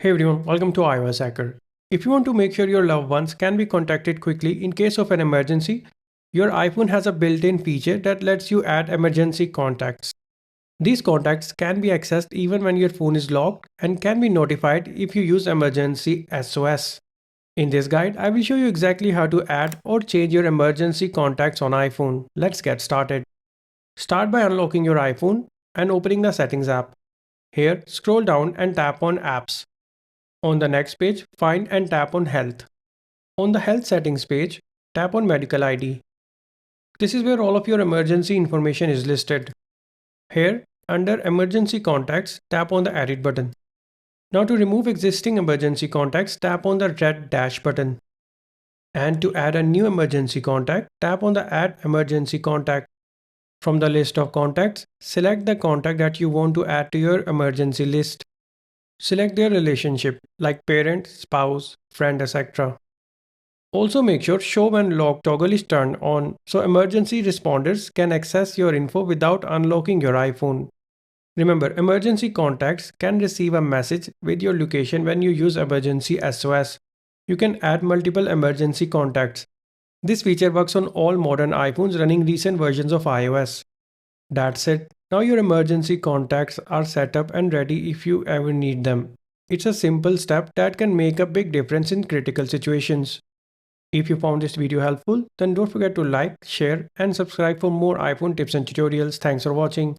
Hey everyone, welcome to iOS Hacker. If you want to make sure your loved ones can be contacted quickly in case of an emergency, your iPhone has a built-in feature that lets you add emergency contacts. These contacts can be accessed even when your phone is locked and can be notified if you use Emergency SOS. In this guide, I will show you exactly how to add or change your emergency contacts on iPhone. Let's get started. Start by unlocking your iPhone and opening the Settings app. Here, scroll down and tap on Apps. On the next page, find and tap on Health. On the Health settings page, tap on Medical ID. This is where all of your emergency information is listed. Here, under Emergency Contacts, tap on the Edit button. Now to remove existing emergency contacts, tap on the red dash button. And to add a new emergency contact, tap on the Add Emergency Contact. From the list of contacts, select the contact that you want to add to your emergency list. Select their relationship like parent, spouse, friend, etc. Also make sure Show when locked toggle is turned on so emergency responders can access your info without unlocking your iPhone. Remember, emergency contacts can receive a message with your location when you use Emergency SOS. You can add multiple emergency contacts. This feature works on all modern iPhones running recent versions of iOS. That's it. Now your emergency contacts are set up and ready if you ever need them. It's a simple step that can make a big difference in critical situations. If you found this video helpful, then don't forget to like, share, and subscribe for more iPhone tips and tutorials. Thanks for watching.